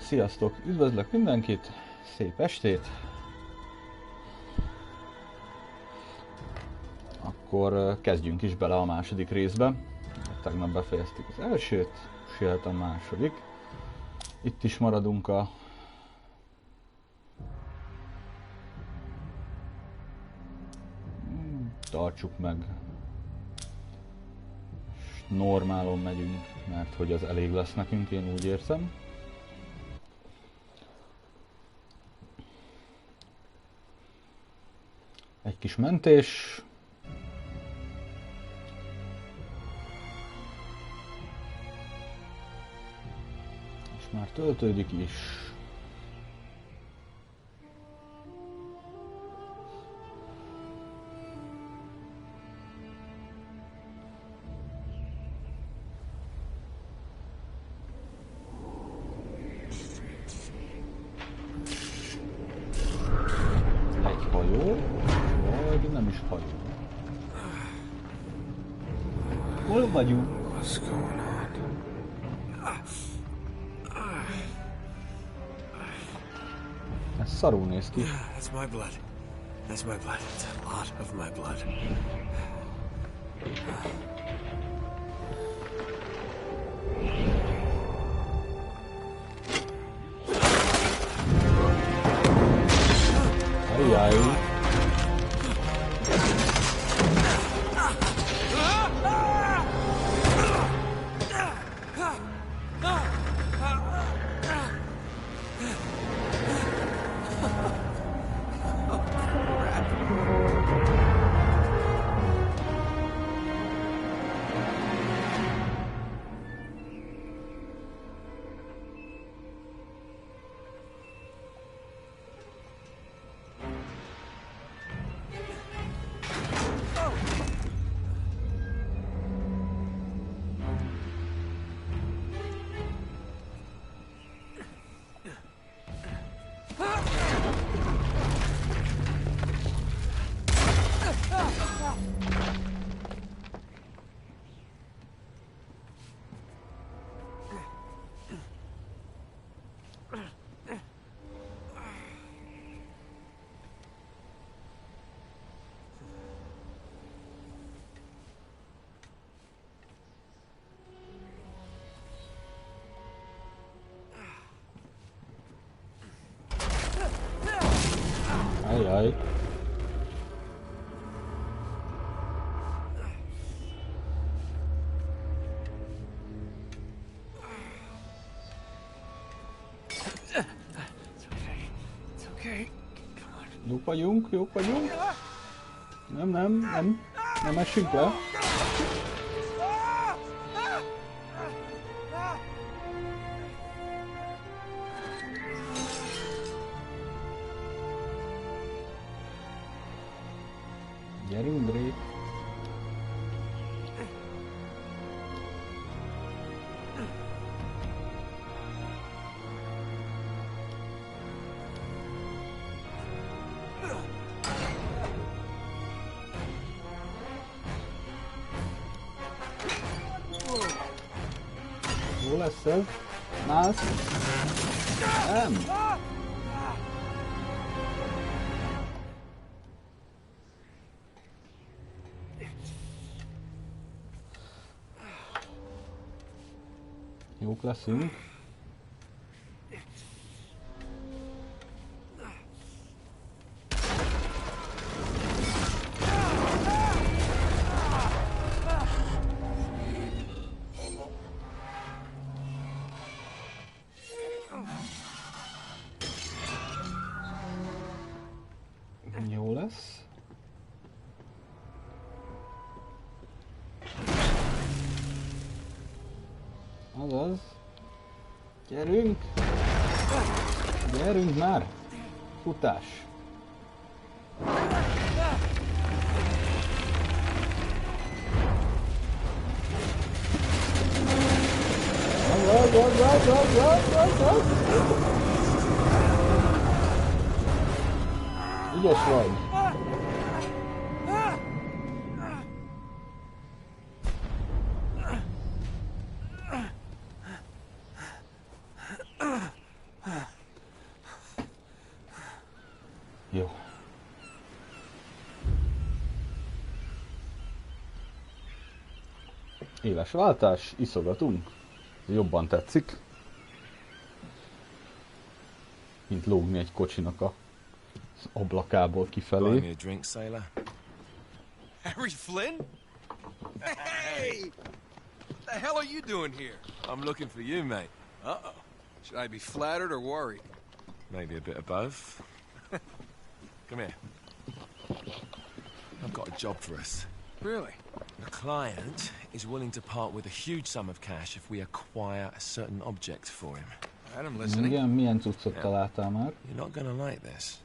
Sziasztok! Üdvözlök mindenkit! Szép estét! Akkor kezdjünk is bele a második részbe. Tegnap befejeztük az elsőt, és jöhet a második. Itt is maradunk a tartsuk meg. Normálon megyünk, mert hogy az elég lesz nekünk, én úgy érzem. Egy kis mentés. És már töltődik is. Egy hajó, vagy nem is hajó. Hol vagyunk? What's going on? Ez szarul néz ki. That's my blood. That's my blood. It's a lot of my blood. Ajjaj. Ajjaj. Jók vagyunk, jók vagyunk. Nem essünk le. Gyerünk, Drake. Jó lesz ez. Nász. Nem. Jók leszünk. Jó lesz. Azaz. Gyerünk! Gyerünk már! Futás! Ügyes vagy! Éles váltás, iszogatunk. Jobban tetszik. Mint lógni egy kocsinak az ablakából kifelé. Buy me a drink, sailor. Harry Flynn? Hey! What the hell are you doing here? I'm looking for you, mate. Uh-oh. Should I be flattered or worried? Maybe a bit of both. Come here. I've got a job for us. Really? The client is willing to part with a huge sum of cash if we acquire a certain object for him. All right, I'm listening. Igen, milyen cuccot találtál már? You're not gonna like this.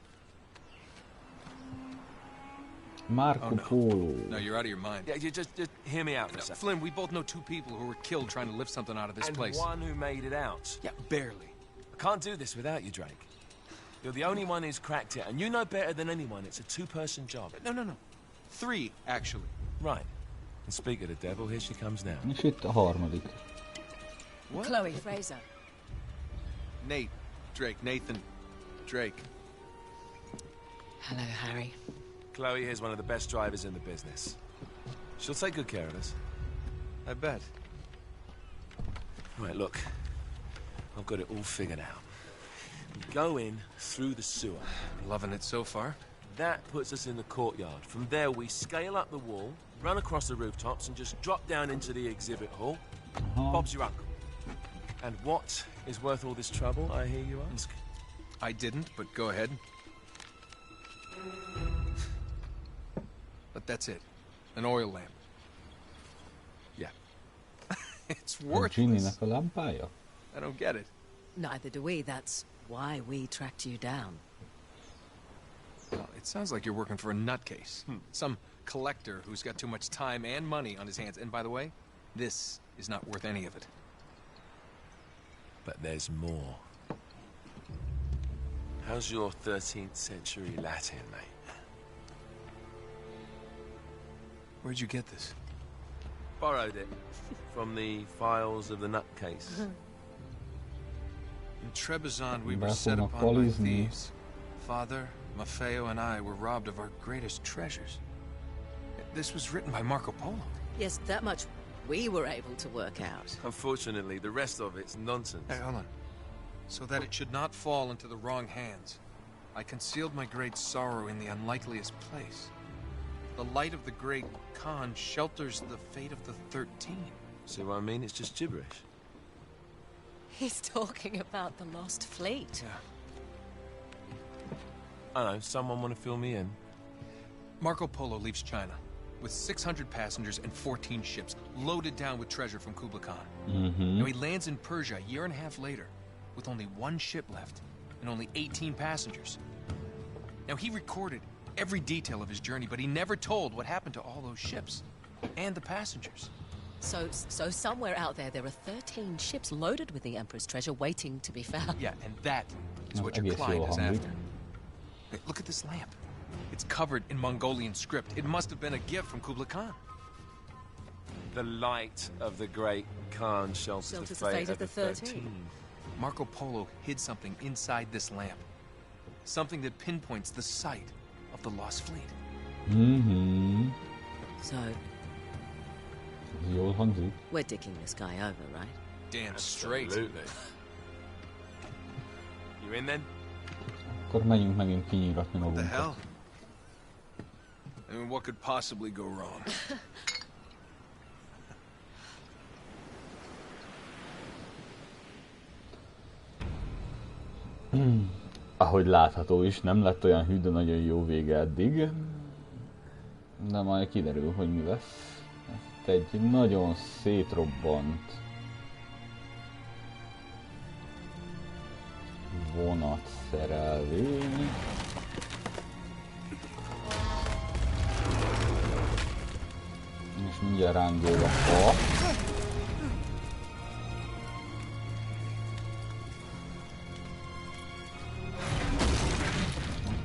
Marco Polo. No, you're out of your mind. Yeah, you just hear me out for a No, second. Flynn, we both know two people who were killed trying to lift something out of this And place. one who made it out. Yeah, barely. I can't do this without you, Drake. You're the only one who's cracked it, and you know better than anyone it's a two-person job. No. Three, actually. Right. And speak of the devil, here she comes now. És itt a harmadik. What? Chloe Fraser. Nate. Drake. Nathan. Drake. Hello, Harry. Chloe here's one of the best drivers in the business. She'll take good care of us. I bet. Right, look. I've got it all figured out. We go in through the sewer. Loving it so far. That puts us in the courtyard. From there, we scale up the wall, run across the rooftops, and just drop down into the exhibit hall. Bob's your uncle. And what is worth all this trouble, I hear you ask? I didn't, but go ahead. But that's it. An oil lamp. Yeah. It's A worthless. Ginny-nek a lámpája? I don't get it. Neither do we. That's why we tracked you down. Well, it sounds like you're working for a nutcase. Some collector who's got too much time and money on his hands. And by the way, this is not worth any of it. But there's more. How's your 13th century Latin, mate? Where'd you get this? Borrowed it from the files of the nutcase. In Trebizond, we were Back set on upon by Apollo's knee. thieves. Father, Maffeo, and I were robbed of our greatest treasures. This was written by Marco Polo. Yes, that much we were able to work out. Unfortunately, the rest of it's nonsense. Hey, hold on. So that it should not fall into the wrong hands, I concealed my great sorrow in the unlikeliest place. The light of the great Khan shelters the fate of the 13. See what I mean? It's just gibberish. He's talking about the lost fleet. Yeah. I know, someone want to fill me in? Marco Polo leaves China with 600 passengers and 14 ships loaded down with treasure from Kublai Khan. Now he lands in Persia a year and a half later with only one ship left and only 18 passengers. Now he recorded every detail of his journey, but he never told what happened to all those ships and the passengers. So somewhere out there are 13 ships loaded with the Emperor's treasure waiting to be found. Yeah, and that is what I your guess client you're is hungry. after. Hey, look at this lamp. It's covered in Mongolian script. It must have been a gift from Kublai Khan. The light of the great Khan shelters the fate of the 13. Marco Polo hid something inside this lamp. Something that pinpoints the site of the lost fleet. So Jól hangzik. we're dicking this guy over, right? Damn straight. Absolutely. You in then? Akkor menjünk megint kinyiratni What the magunkat. hell? I mean, what could possibly go wrong? Ahogy látható is, nem lett olyan hű, de nagyon jó vége eddig. De majd kiderül, hogy mi lesz. Itt egy nagyon szétrobbant vonatszerelvény. És mindjárt ránk dől a fa.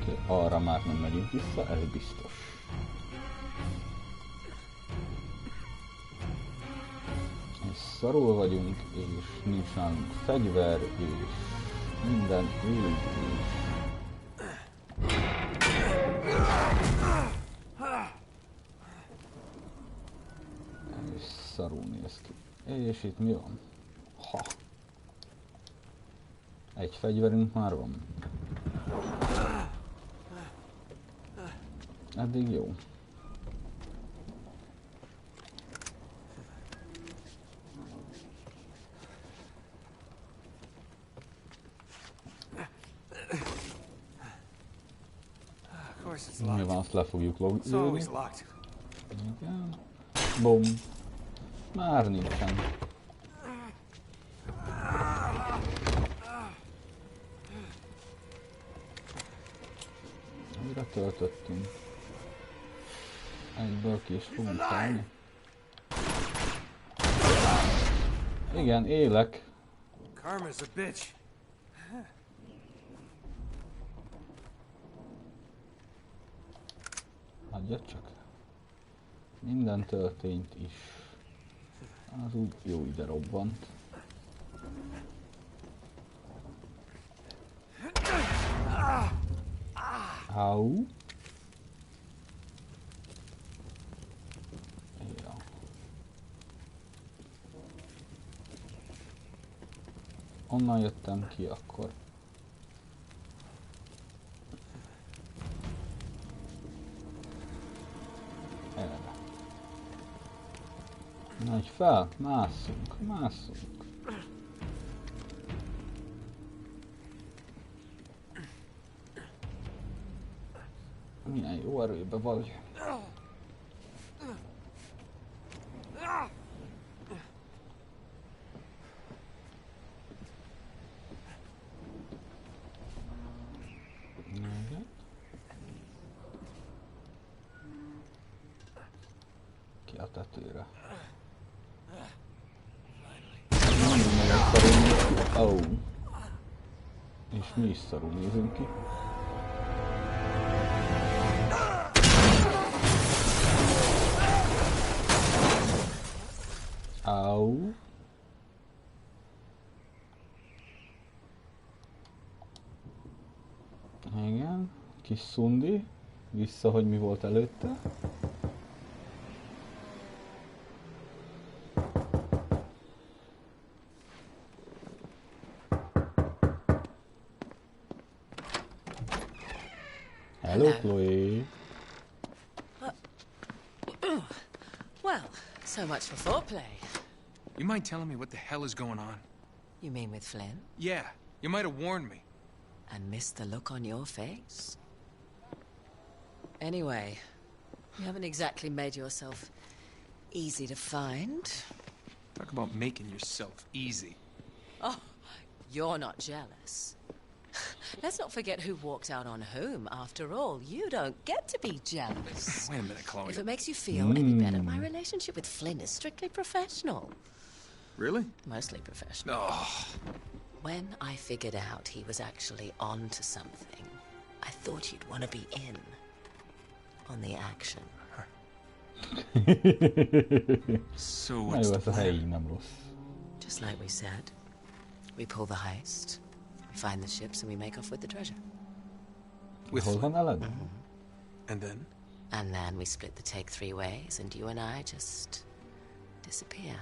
Oké, arra már nem megyünk vissza, ez biztos. És szarul vagyunk, és nincs nálunk fegyver, és minden ég is. És szarul néz És itt mi van? Ha. Egy fegyverünk már van. Eddig jó. Nyilván azt le fogjuk lőni. Igen. Bom. Már nincsen. Újra töltöttünk. Egyből ki is fogunk szállni. Igen, élek. Karma's a bitch. Adja csak. Minden történt is. Az úgy jó ide robbant. Au. Ja. Onnan jöttem ki akkor. Erre. Nagy fel, másszunk, másszunk. Milyen jó erőbe vagy. Ki a tetőre. Oh. És mi is szarul nézünk ki. Au. Igen, kis szundi. Vissza, hogy mi volt előtte. Hello, Chloe. Well, so much for foreplay. You mind telling me what the hell is going on? You mean with Flynn? Yeah, you might have warned me. And missed the look on your face? Anyway, you haven't exactly made yourself easy to find. Talk about making yourself easy. Oh, you're not jealous. Let's not forget who walked out on whom. After all, you don't get to be jealous. Wait a minute, Chloe. If it makes you feel any better, my relationship with Flynn is strictly professional. Really? Mostly professional. Oh. When I figured out he was actually on to something, I thought you'd want to be in on the action. So what's the plan? Just like we said, we pull the heist, we find the ships, and we make off with the treasure. With Mm-hmm. And then? And then we split the take 3 ways, and you and I just disappear.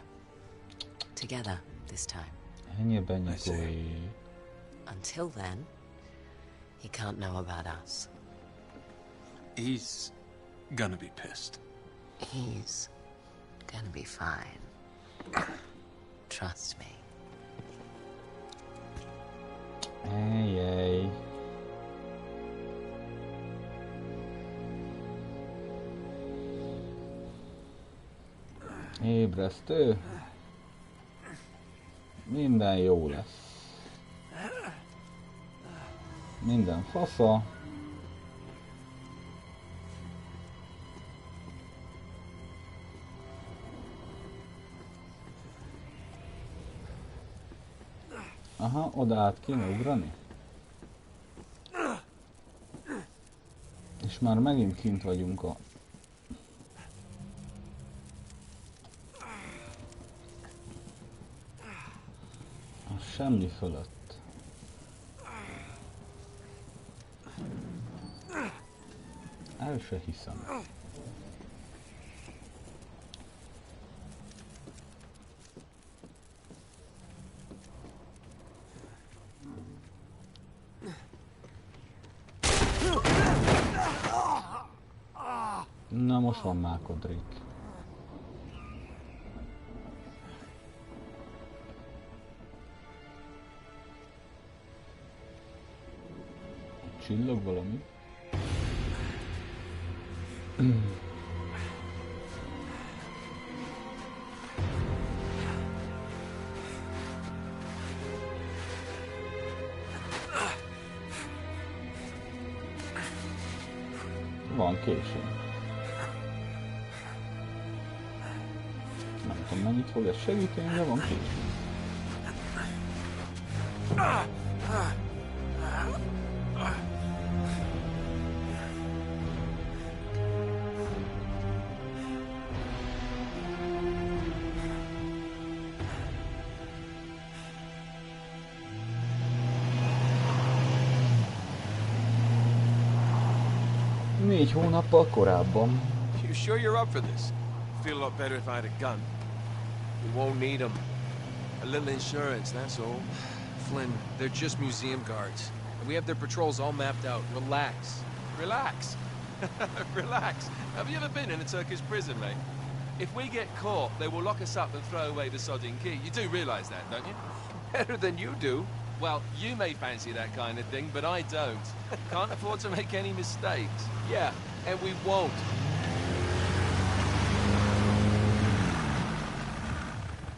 Together, this time. Until then, he can't know about us. He's gonna be pissed. He's gonna be fine. Trust me. Hey. Ébresztő. Minden jó lesz. Minden fasza. Aha, oda át kéne ugrani. És már megint kint vagyunk a semmi fölött. El se hiszem. most van mákodrék. Csillog valami? Van késő. Nem tudom, mennyit fog ez segíteni, de van késő. Négy hónappal korábban. You sure you're up for this? Feel a lot better if I had a gun. We won't need them. A little insurance, that's all. Flynn, they're just museum guards. And we have their patrols all mapped out. Relax. Relax. Relax. Have you ever been in a Turkish prison, mate? If we get caught, they will lock us up and throw away the sodding key. You do realize that, don't you? Better than you do. Well, you may fancy that kind of thing, but I don't. Can't afford to make any mistakes. Yeah, and we won't.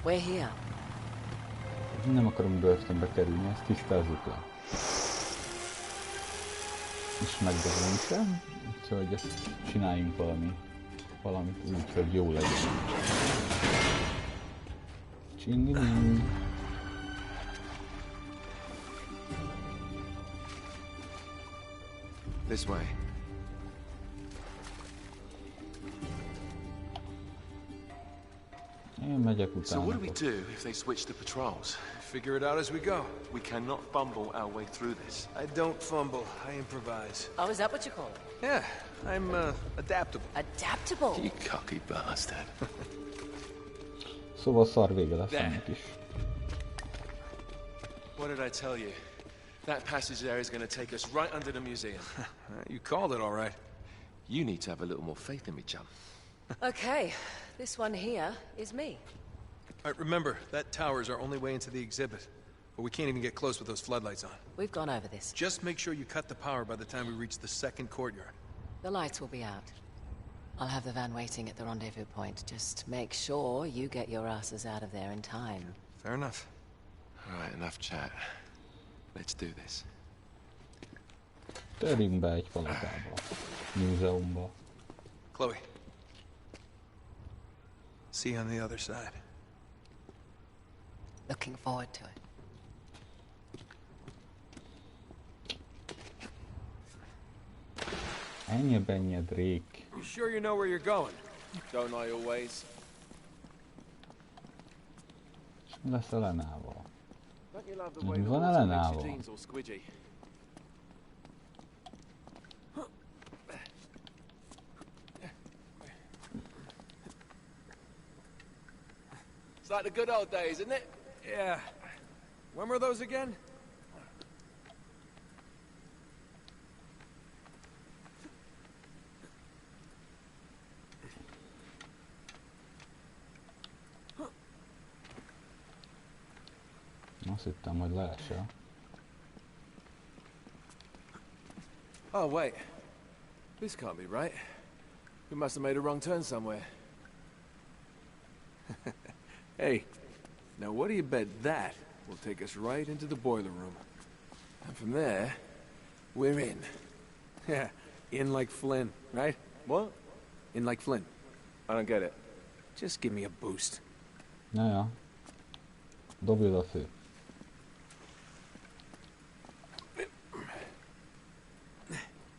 We're here. Nem akarunk börtönbe kerülni, ezt tisztázzuk le. És megdobunk sem, úgyhogy ezt csináljunk valamit úgy, hogy jó legyen. Csingiling. This way. Én megyek So what do we utána. do if they switch the patrols? Figure it out as we go. We cannot fumble our way through this. I don't fumble, I improvise. Oh, is that what you call it? Yeah, I'm adaptable. Adaptable? You cocky bastard. Szóval szar vége lesz ennek is. What did I tell you? That passage there is going to take us right under the museum. You called it all right. You need to have a little more faith in me, chum. Okay, this one here is me. All right, remember, that tower is our only way into the exhibit. But we can't even get close with those floodlights on. We've gone over this. Just make sure you cut the power by the time we reach the second courtyard. The lights will be out. I'll have the van waiting at the rendezvous point. Just make sure you get your asses out of there in time. Fair enough. All right, enough chat. Let's do this. Törjünk be egy palotába. Múzeumba. Chloe. See you on the other side. Looking forward to it. Ennyi Drake. You sure you know where you're going? Don't I always? Mi lesz a Lenával? Don't you love the way Mi the van water makes your Elenával? jeans all squidgy? It's like the good old days, isn't it? Yeah. When were those again? Azt hittem, hogy leesel. Oh, wait. This can't be right. We must have made a wrong turn somewhere. Hey, now what do you bet that will take us right into the boiler room? And from there, we're in. Yeah, in like Flynn, right? What? In like Flynn. I don't get it. Just give me a boost. Jaja. Dobjad a fő.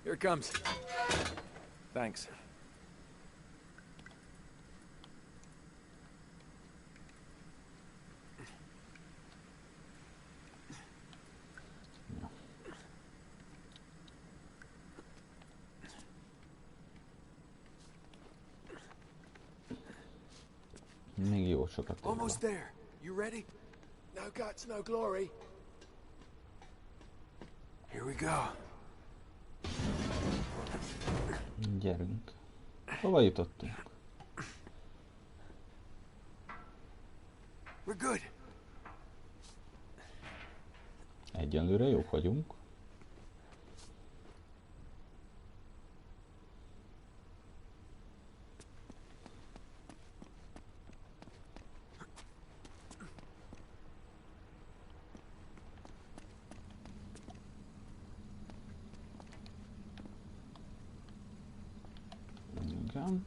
Here it comes. Thanks. Még jó sokat ér. Almost there. You ready? No guts, no glory. Here we go. Gyerünk. Hova jutottunk? We're good. Egyenlőre jók vagyunk. Igen.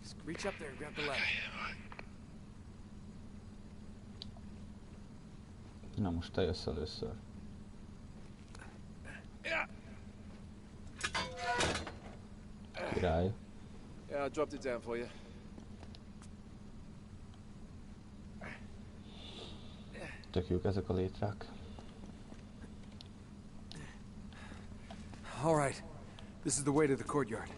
Just reach up there and grab the ladder. Na most te jössz először. Király. Yeah, I dropped it down for you. Tök jók ezek a létrák. All right. This is the way to the courtyard.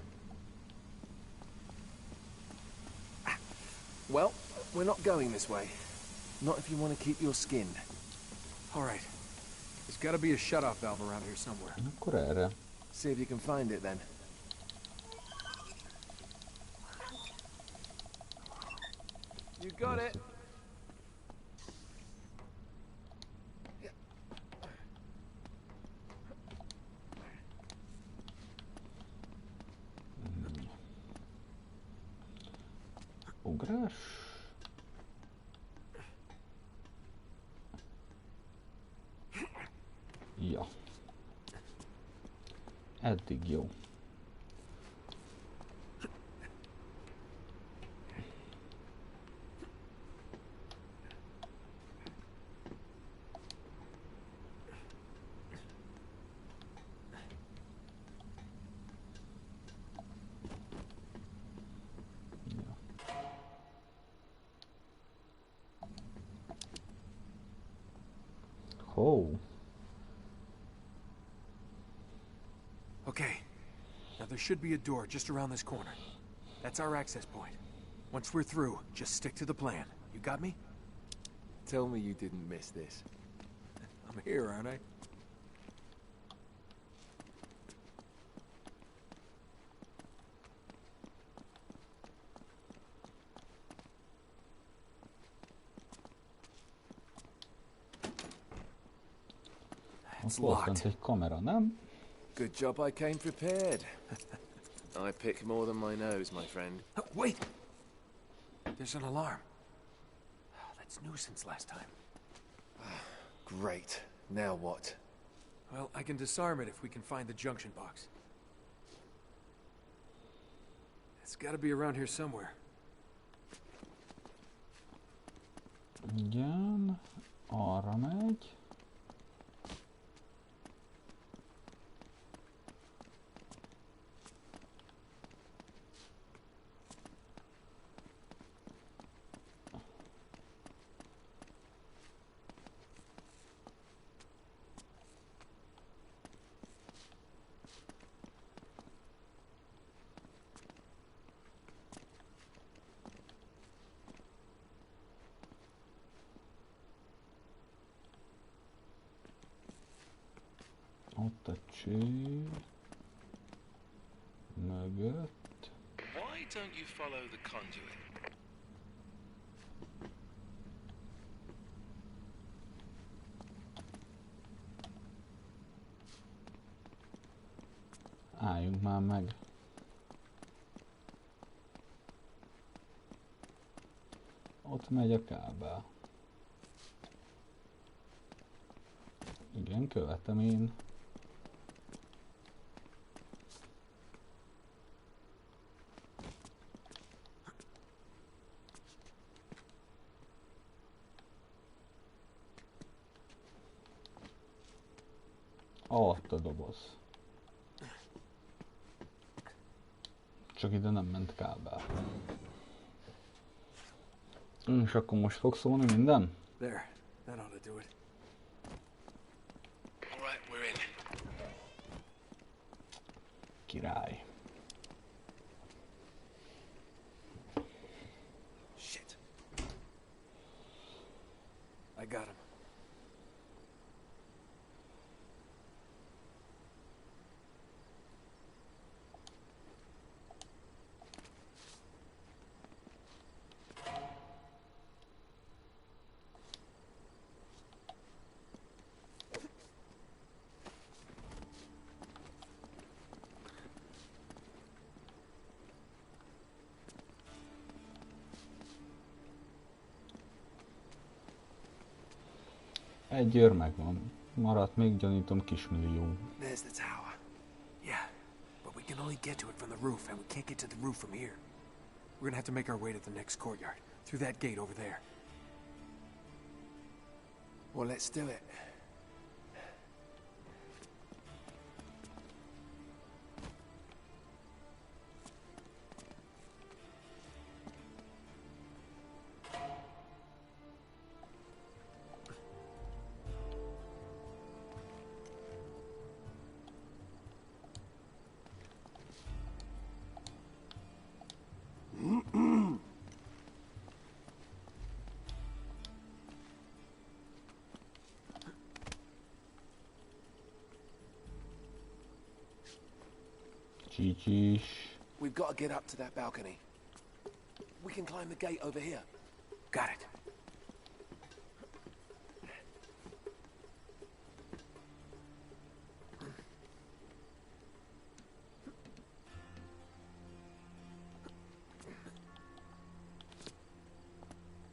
Well, we're not going this way. Not if you want to keep your skin. All right. There's got to be a shut-off valve around here somewhere. Akkor erre. See if you can find it then. You got it. Ugrás. Ja. Eddig jó. Oh. Okay. Now there should be a door just around this corner. That's our access point. Once we're through, just stick to the plan. You got me? Tell me you didn't miss this. I'm here, aren't I? It's Volt locked. egy kamera, nem? Good job I came prepared. I pick more than my nose, my friend. Oh, wait! There's an alarm. Oh, that's new since last time. Great. Now what? Well, I can disarm it if we can find the junction box. It's gotta be around here somewhere. Igen, arra megy. Ott a cső mögött. Why don't you follow the conduit? Álljunk már meg. Ott megy a kábel. Igen, követem én. Ott a doboz. Csak ide nem ment kábel. És akkor most fog szólni minden? There. That ought to do it. All right, we're in. Király. Shit. I got him. Egy őr megvan. Maradt még, gyanítom, kismillió. There's the tower. Yeah, but we can only get to it from the roof, and we can't get to the roof from here. We're gonna have to make our way to the next courtyard, through that gate over there. Well, let's do it. Csics. We've got to get up to that balcony. We can climb the gate over here. Got it.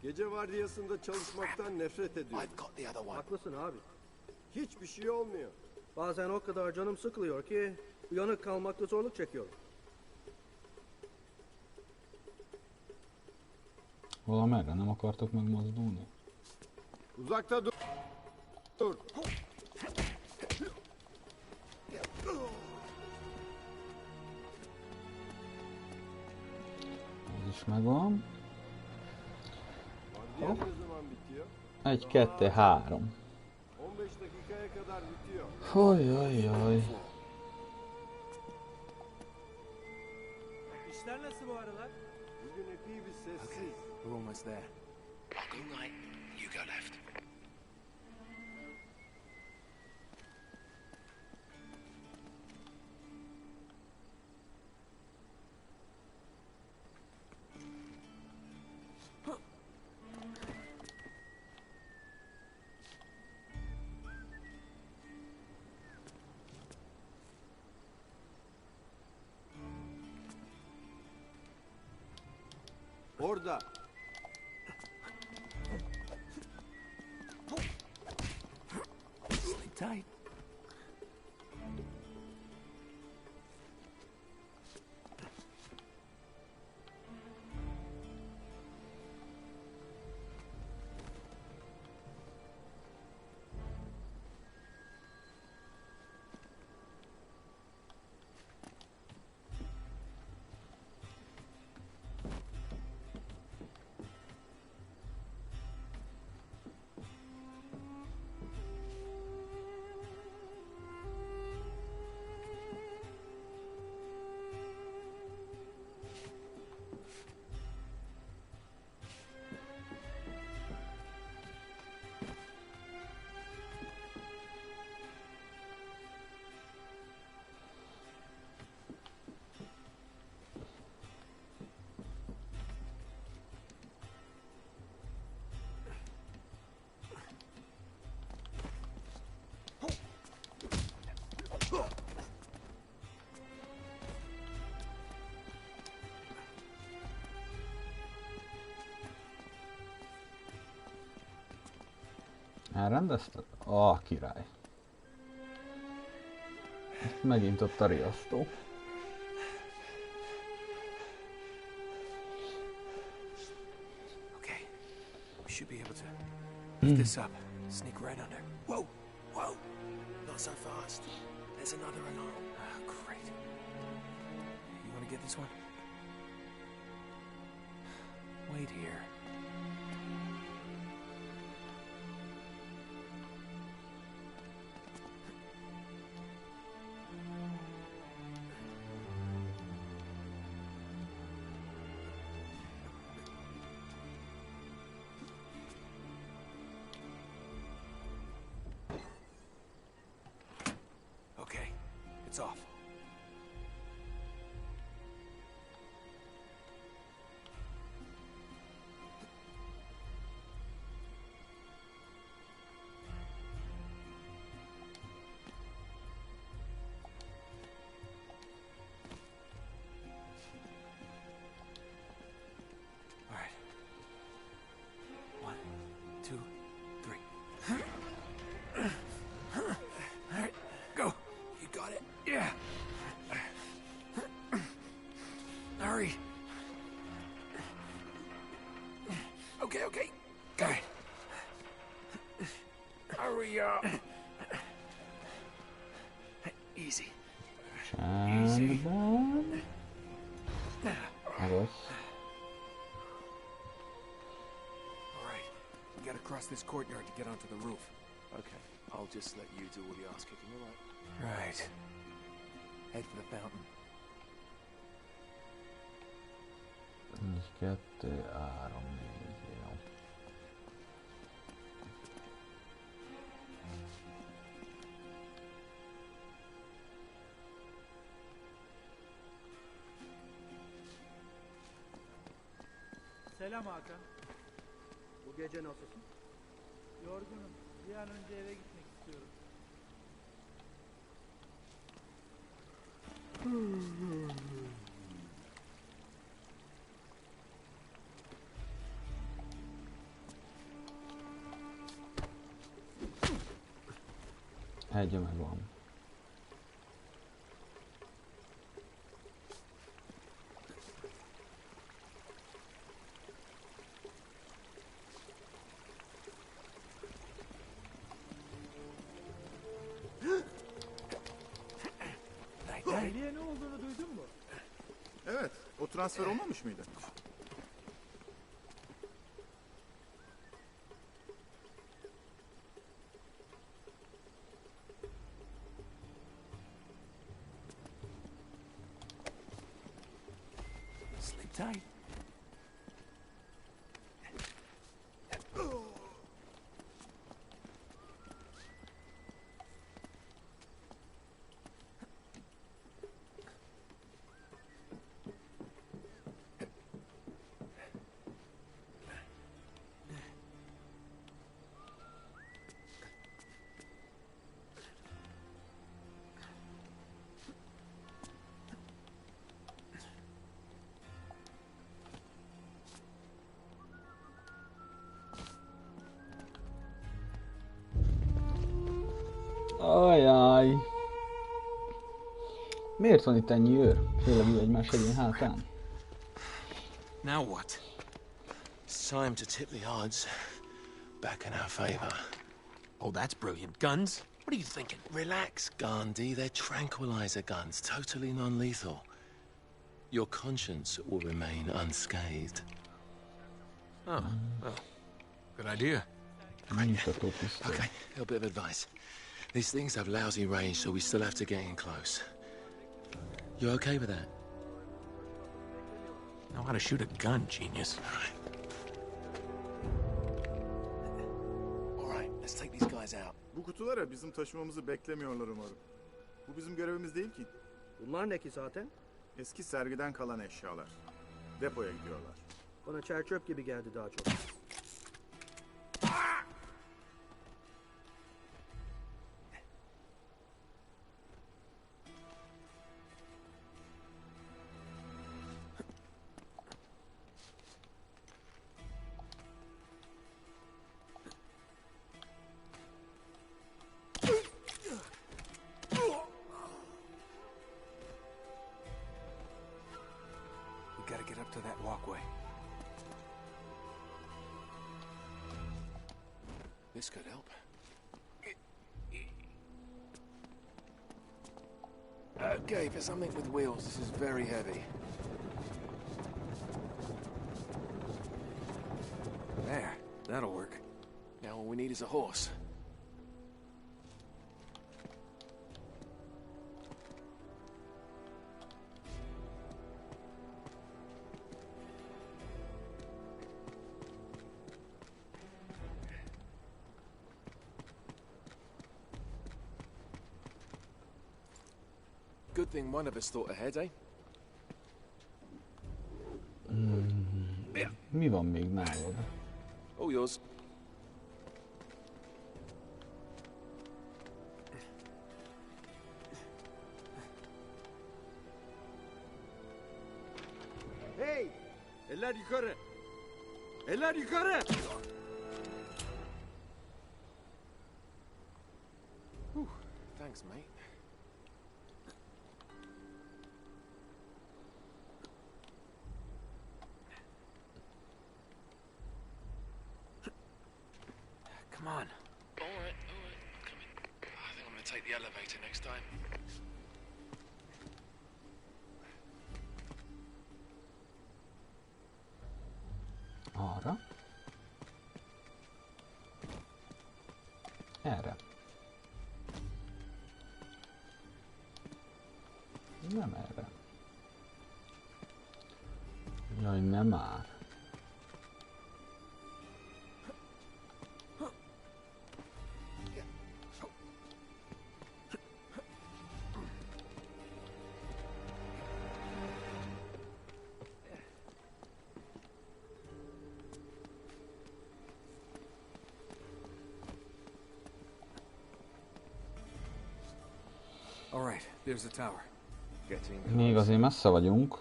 Gece vardiyasında çalışmaktan nefret ediyorum. I've got the other one. Haklısın abi. Hiçbir şey olmuyor. Bazen o kadar canım sıkılıyor ki uyanık kalmakta zorluk çekiyorum. Valamerre nem akartok megmozdulni? Uzakta dur. Dur. Ez is megvan. Vardiya ne zaman bitiyor? 1, 2, 3. 15 dakikaya kadar bitiyor. Oy. İşler nasıl bu aralar? Bugün epey bir sessiz. We're almost there. I'll go right, you go left. Orada. Sleep tight. Elrendezted? Király. Megint ott a riasztó. Okay. We should be able to lift this up. Sneak right under. Whoa! Whoa! Not so fast. There's another alarm. Great. You want to get this one? Wait here. Okay, it's off. Csendben. Rossz. We gotta cross this courtyard to get onto the roof. Okay, I'll just let you do all the ass kicking, all right? Right. Head for the fountain. 4, 2, 3, 4, jó. Selam Hakan. Bu gece nasılsın? Yorgunum. Bir an önce eve gitmek istiyorum. Egy megvan. Deliye ne olduğunu duydun mu? Evet, o transfer olmamış mıydı? Sleep tight. Ajaj! Miért van itt ennyi őr? Félevül egymás egyén hátán? Now what? It's time to tip the odds back in our favor. Oh, that's brilliant. Guns? What are you thinking? Relax, Gandhi. They're tranquilizer guns, totally non-lethal. Your conscience will remain unscathed. Oh, well, good idea. Nyugtató pisztoly. Okay, a little bit of advice. These things have lousy range, so we still have to get in close. You okay with that? Know how to shoot a gun, genius. All right, let's take these guys out. Bu kutulara bizim taşımamızı beklemiyorlar umarım. Bu bizim görevimiz değil ki. Bunlar ne ki zaten? Eski sergiden kalan eşyalar. Depoya gidiyorlar. Bana çer çöp gibi geldi daha çok. We gotta get up to that walkway. This could help. Okay, for something with wheels, this is very heavy. There, that'll work. Now all we need is a horse. Good thing one of us thought ahead, eh? Mi van még nálad? All yours. Hey! Eller yukarı! Eller yukarı! Thanks, mate. Come on. All right, coming. I think I'm gonna take the elevator next time. Nem erre. Jaj, nem már. All right, there's the tower. Még azért messze vagyunk.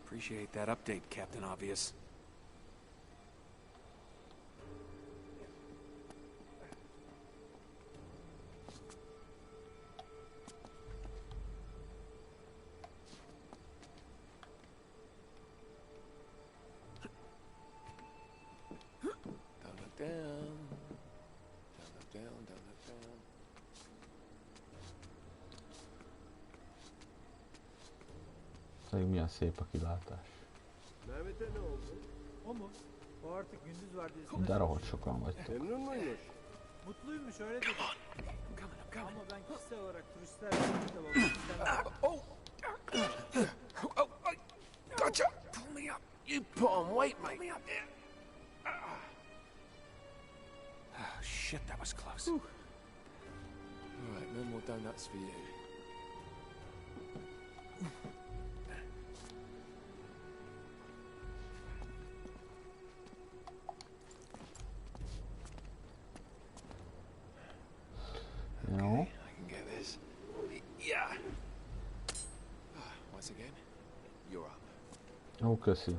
Appreciate that update, Captain Obvious. Don't look down. Don't look down, don't look down. Szóval milyen szép a kilátás. O mu? O artık gündüz vardiyasında. De rohadt sokan vagytok. Mutluymuş öyle dedi. Ama ben kişisel olarak turistlerle birlikte olmak istemem. Oh, gotcha! Pull me up. You put on weight, mate. Pull me up. Oh, shit, that was close. All right, no more donuts for you. Jó. I can get this. Yeah. Once again, you're up. Ó, köszi.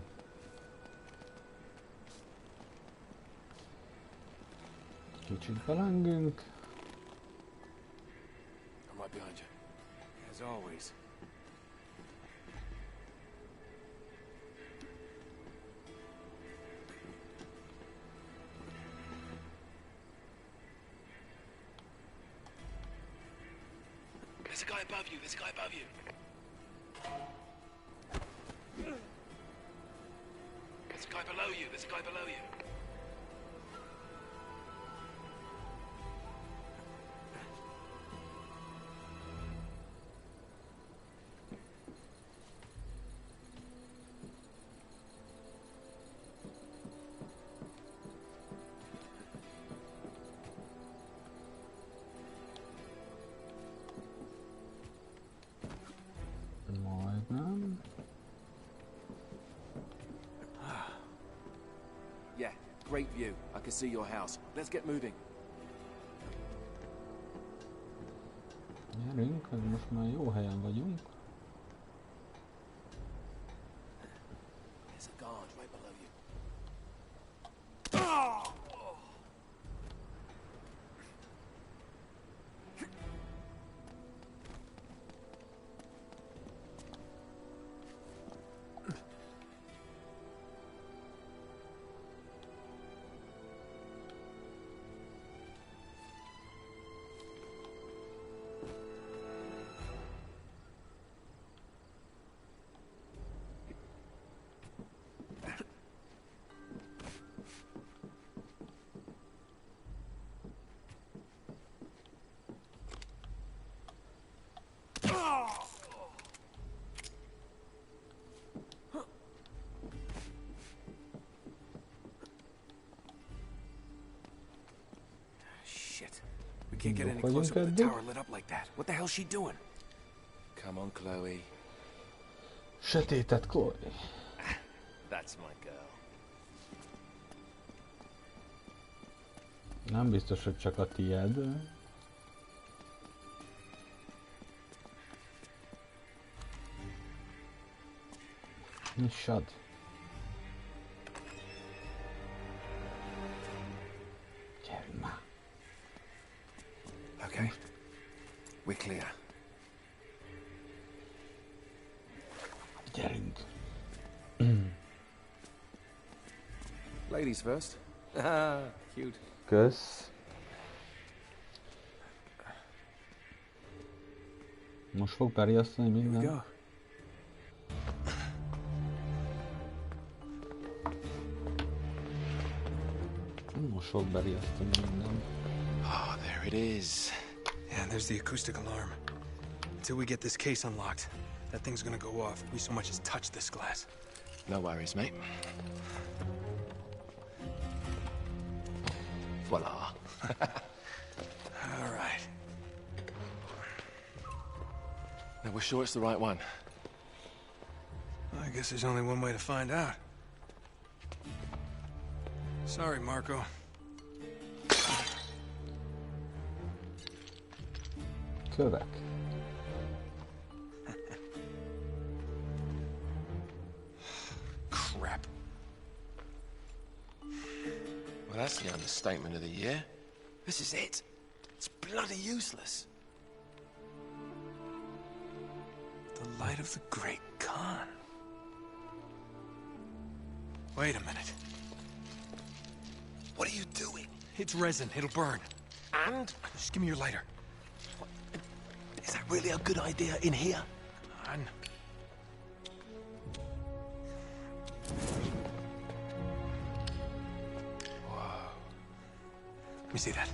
Kicsit belengünk. I'm right behind you. As always. There's a guy above you. There's a guy above you. There's a guy below you. There's a guy below you. Majdnem. Yeah, great view. I can see your house. Let's get moving. Gyerünk, most már jó helyen vagyunk. There's a guard right below you. Shit. We can't get any closer with the tower lit up like that. What the hell's she doing? Come on, Chloe. Sötétet, Chloe. That's my girl. Nem biztos, hogy csak a tied. Nyissad. Gyerünk már. Okay. We're clear. Gyerünk. Ladies first. Ah, cute. Kösz. Most fog beriasztani Here we minden. go. Most fog beriasztani minden. Oh, there it is. Yeah, and there's the acoustic alarm. Until we get this case unlocked, That thing's gonna go off if we so much as touch this glass. No worries, mate. Voila. All right. Now, we're sure it's the right one. I guess there's only one way to find out. Sorry, Marco. Kövek. Crap. Well, that's the understatement of the year. This is it. It's bloody useless. The light of the Great Khan. Wait a minute. What are you doing? It's resin. It'll burn. And? Just give me your lighter. Is that really a good idea in here? Come on. Whoa. Let me see that.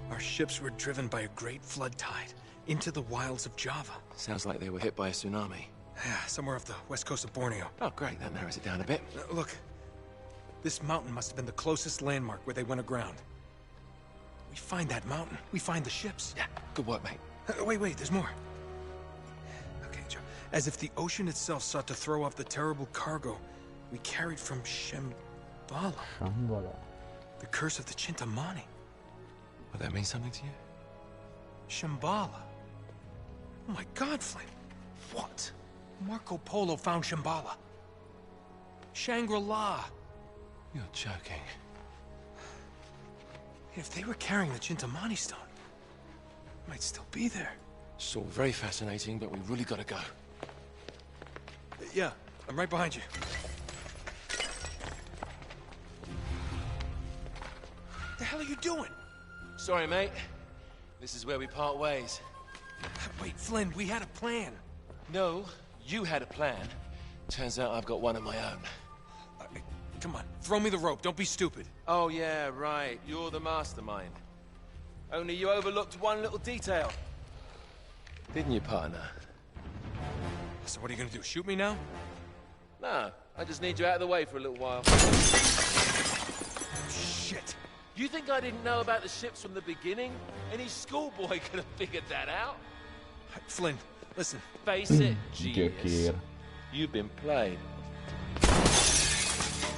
Our ships were driven by a great flood tide into the wilds of Java. Sounds like they were hit by a tsunami. Yeah, somewhere off the west coast of Borneo. Oh, great. That narrows it down a bit. Look, this mountain must have been the closest landmark where they went aground. We find that mountain, we find the ships. Yeah, good work, mate. Wait, there's more. Okay, Joe. As if the ocean itself sought to throw off the terrible cargo we carried from Shambhala. Shambhala. The curse of the Chintamani. Would that mean something to you? Shambhala. Oh my God, Flynn. What? Marco Polo found Shambhala. Shangri-La. You're joking. If they were carrying the Chintamani stone, it might still be there. It's all very fascinating, but we really gotta go. Yeah, I'm right behind you. What the hell are you doing? Sorry, mate. This is where we part ways. Wait, Flynn, we had a plan. No, you had a plan. Turns out I've got one of my own. Come on, throw me the rope. Don't be stupid. Oh, yeah, right. You're the mastermind. Only you overlooked one little detail. Didn't you, partner? So what are you gonna do, shoot me now? No, I just need you out of the way for a little while. Shit. You think I didn't know about the ships from the beginning? Any schoolboy could have figured that out. Flynn, listen. Face it, genius. You've been played.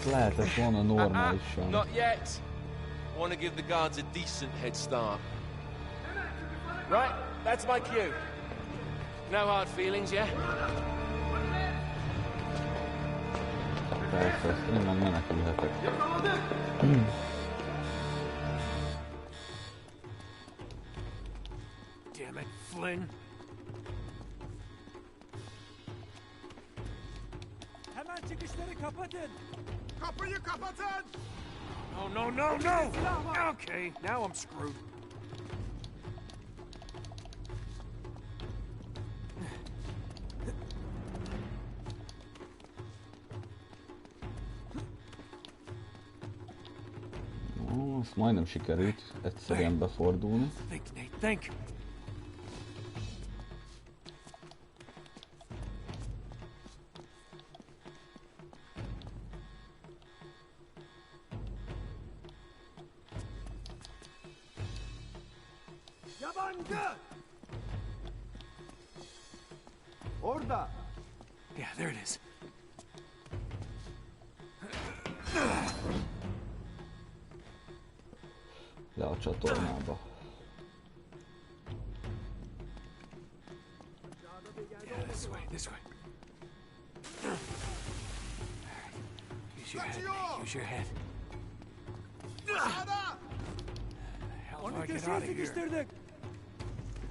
Lehetett volna normálisan. Not yet. Want to give the guards a decent head start. Right, that's my cue. No hard feelings, yeah? Persze, ezt én meg menekülhetek. Damn it, Flynn. Hemen çıkışları kapatın. Kapıyı kapatın! Oh, no. Okay, now I'm screwed. Azt majdnem sikerült egyszerűen befordulni. Think, Nate, think. Yabancı! Orada! Yeah, there it is. Le a csatornába. Yeah, this way. Use your head. Sağda! How do Onu I get köşeye out of here? sıkıştırdık.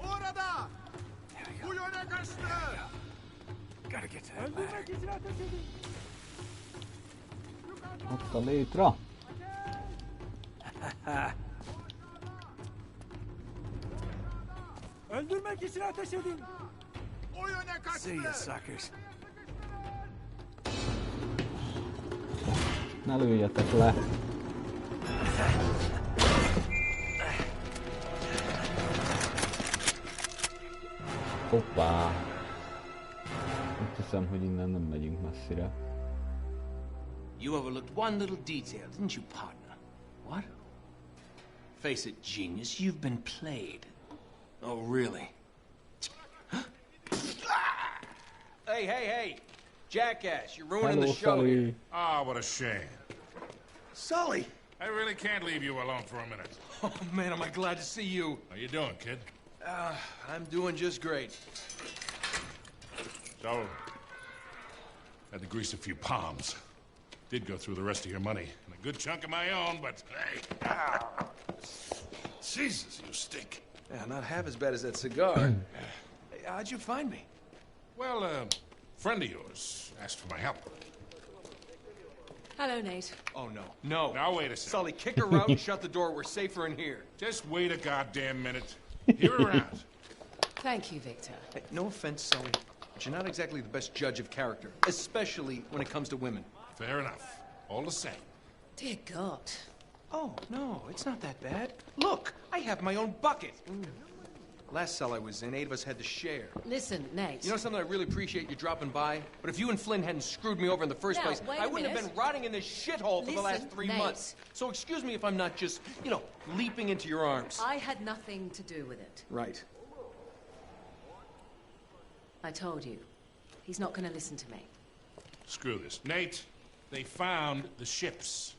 Orada! Bu yöne kaçtı! Gotta get to that ladder. Öldürmek için ateş edin. Ott a létra! Öldürmek için ateş edin. O yöne kaçtı! See ya, suckers. Ne lőjetek le! Hoppá! Azt hiszem, hogy innen nem megyünk messzire. You overlooked one little detail, didn't you, partner? What? Face it, genius, you've been played. Oh, really? Hey, hey, hey! Jackass, you're ruining the show here. Ah, what a shame. Sully! I really can't leave you alone for a minute. Oh, man, am I glad to see you. How you doing, kid? I'm doing just great. So, had to grease a few palms. Did go through the rest of your money. And a good chunk of my own, but hey. Jesus, you stink. Yeah, not half as bad as that cigar. Hey, how'd you find me? Well, a friend of yours asked for my help. Hello, Nate. Oh, no. No. Now, wait a second. Sully, kick her out and shut the door. We're safer in here. Just wait a goddamn minute. Hear her out. Thank you, Victor. Hey, no offense, Sully, but you're not exactly the best judge of character, especially when it comes to women. Fair enough. All the same. Dear God. Oh, no, it's not that bad. Look, I have my own bucket. Last cell I was in, 8 of us had to share. Listen, Nate. You know something, I really appreciate you dropping by, but if you and Flynn hadn't screwed me over in the first Now, place, wait I a wouldn't have minute. been rotting in this shithole for the last 3 Nate. months. So excuse me if I'm not just, you know, leaping into your arms. I had nothing to do with it. Right. I told you. He's not going to listen to me. Screw this. Nate, they found the ships.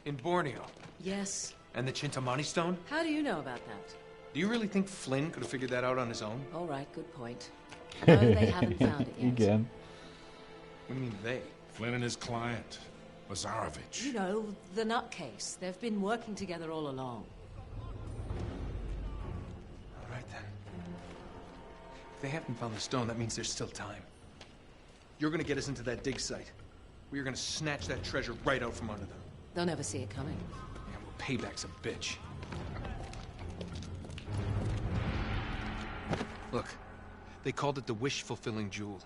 In Borneo. Yes. And the Chintamani stone? How do you know about that? Do you really think Flynn could have figured that out on his own? All right, good point. No, they haven't found it yet. Igen. What do you mean, they? Flynn and his client, Lazarovich. You know, the nutcase. They've been working together all along. All right, then. If they haven't found the stone, that means there's still time. You're gonna get us into that dig site. We are gonna snatch that treasure right out from under them. They'll never see it coming. Yeah, well, payback's a bitch. Look, they called it the wish-fulfilling jewel.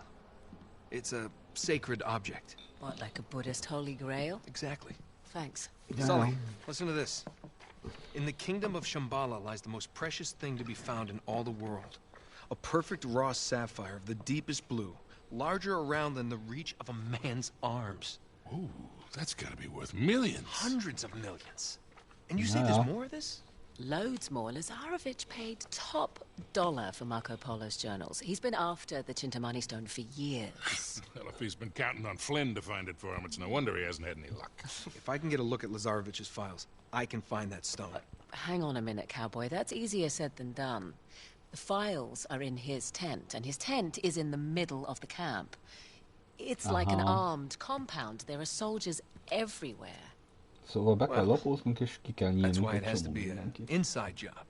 It's a sacred object. What, like a Buddhist holy grail? Exactly. Thanks. Sully, listen to this. In the kingdom of Shambhala lies the most precious thing to be found in all the world. A perfect raw sapphire of the deepest blue, larger around than the reach of a man's arms. Ooh, that's gotta be worth millions. Hundreds of millions. And you say there's more of this? Loads more. Lazarovich paid top dollar for Marco Polo's journals. He's been after the Chintamani stone for years. Well, if he's been counting on Flynn to find it for him, it's no wonder he hasn't had any luck. If I can get a look at Lazarovich's files, I can find that stone. Hang on a minute, cowboy. That's easier said than done. The files are in his tent, and his tent is in the middle of the camp. It's like an armed compound. There are soldiers everywhere. Szóval be kell lapóznunk és ki kell That's nyílnunk why it egy has to csomó be an mindenkit. inside job.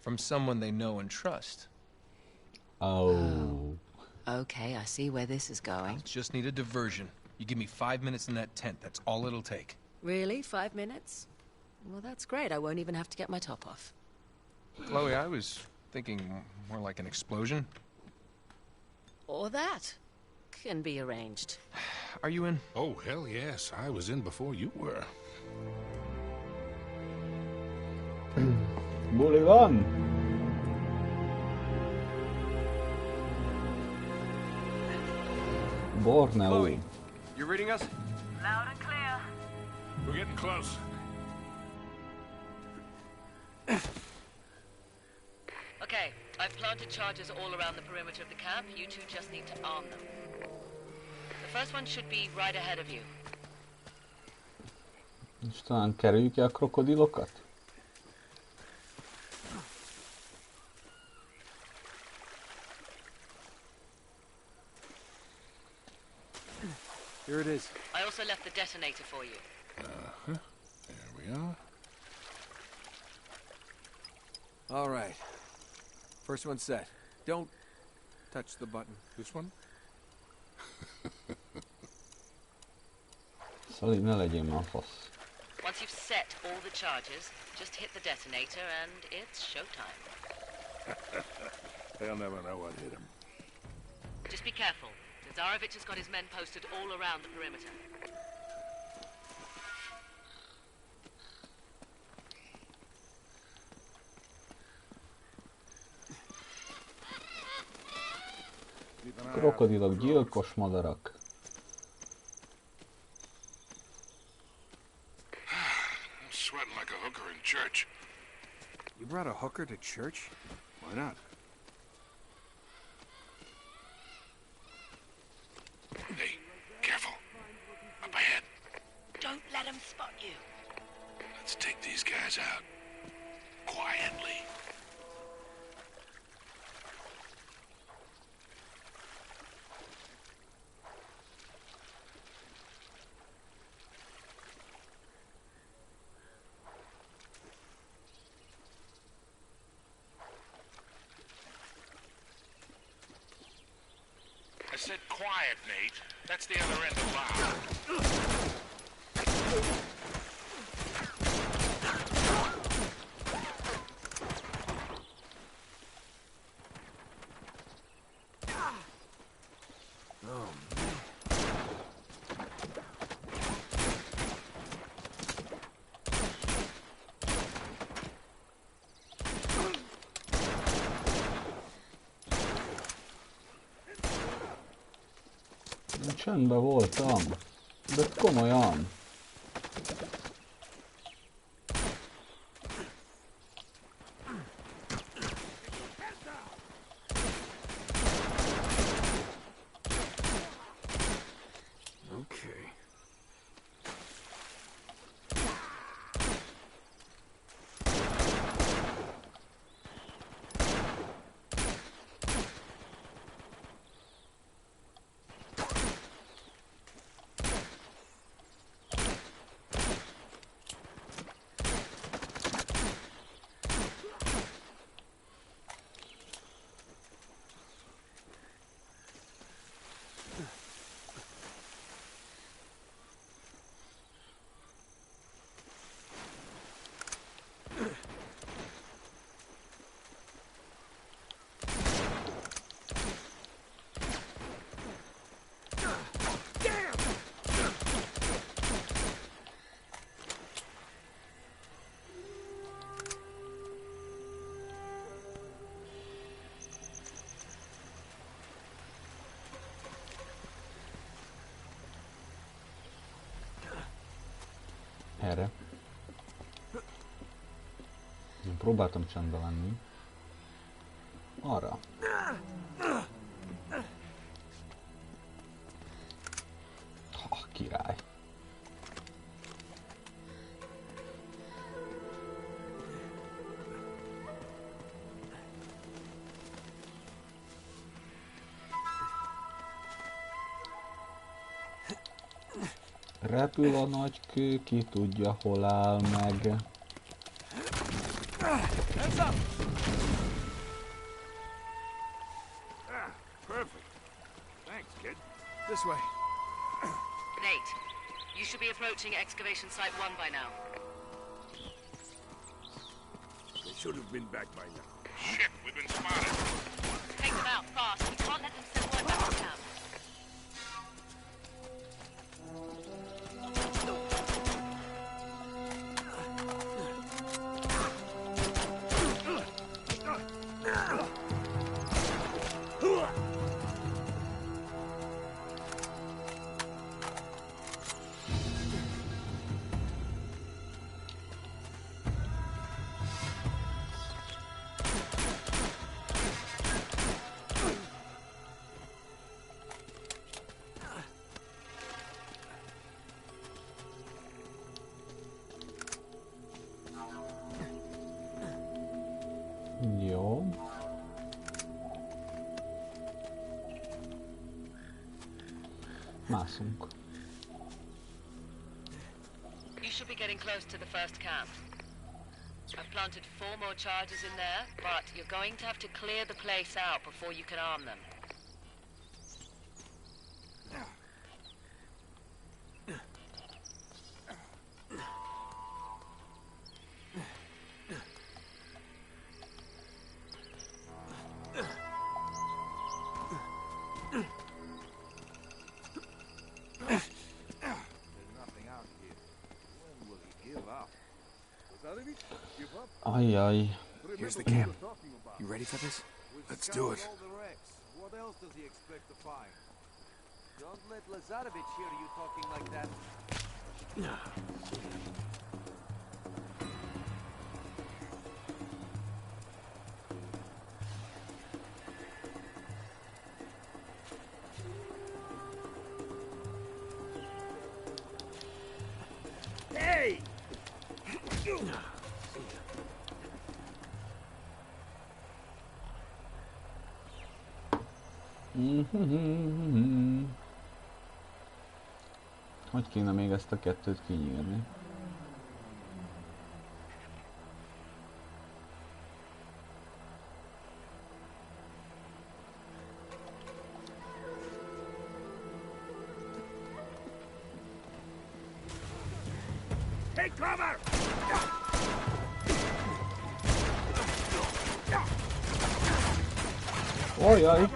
From someone they know and trust. Oh. Okay, I see where this is going. Just need a diversion. You give me 5 minutes in that tent, that's all it'll take. Really? 5 minutes? Well, that's great. I won't even have to get my top off. Chloe, I was thinking more like an explosion. Or that. Can be arranged. Are you in? Oh, hell yes. I was in before you were. Buli van! Borneo. Chloe, you reading us? Loud and clear. We're getting close. Okay, I've planted charges all around the perimeter of the camp. You two just need to arm them. The first one should be right ahead of you. És talán kerüljük ki a krokodilokat? Here it is. I also left the detonator for you. Uh-huh. There we are. All right. First one set. Don't touch the button. This one? Sully, ne legyél már fasz. Once you've set all the charges, just hit the detonator and it's showtime. They'll never know what hit him. Just be careful. Lazarovich has got his men posted all around the perimeter. Krokodilok, gyilkos madarak. I'm sweating like a hooker in church. You brought a hooker to church? Why not? Hey, careful. Up ahead. Don't let him spot you. Let's take these guys out. Quietly. I said quiet, Nate. That's the other end of loud. Csendben voltam, de komolyan. Okay. Erre. Én próbáltam csendben lenni. Arra. Ha, király. Repül a nagy kő, ki tudja, hol áll meg. Perfect. Thanks, kid. This way. Nate, you should be approaching excavation site 1 by now. They should have been back by now. Shit, we've been spotted. Take them out fast. We can't let them send word back to camp. Jó. Mászunk. You should be getting close to the first camp. I've planted 4 more charges in there, but you're going to have to clear the place out before you can arm them. Ajjaj. Here's the camp. You ready for this? Let's do it. What else does he expect to find? Don't let Lazarevich hear you talking like that. Hey! Hogy kéne még ezt a kettőt kinyírni? Take cover! Ojaj!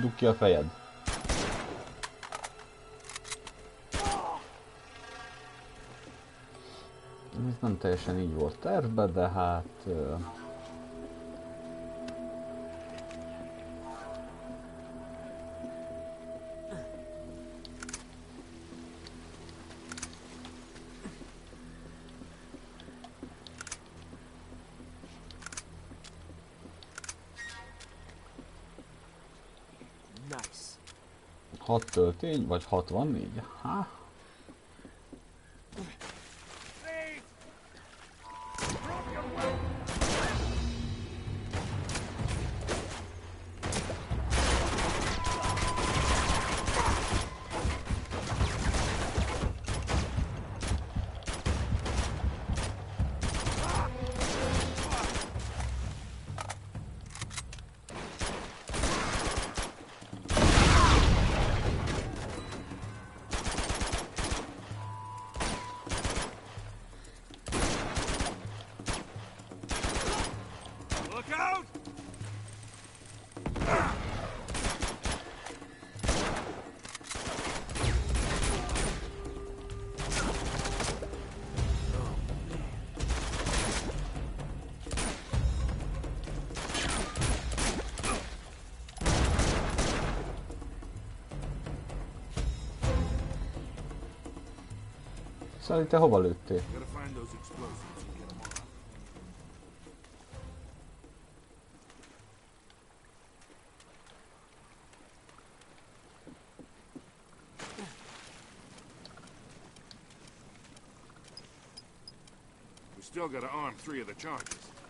Dugd ki a fejed. Ez nem teljesen így volt tervben, de hát... Nice. 6 töltény, vagy 64? Há? Szóval te hova lőttél? We still gotta arm 3 of the charges.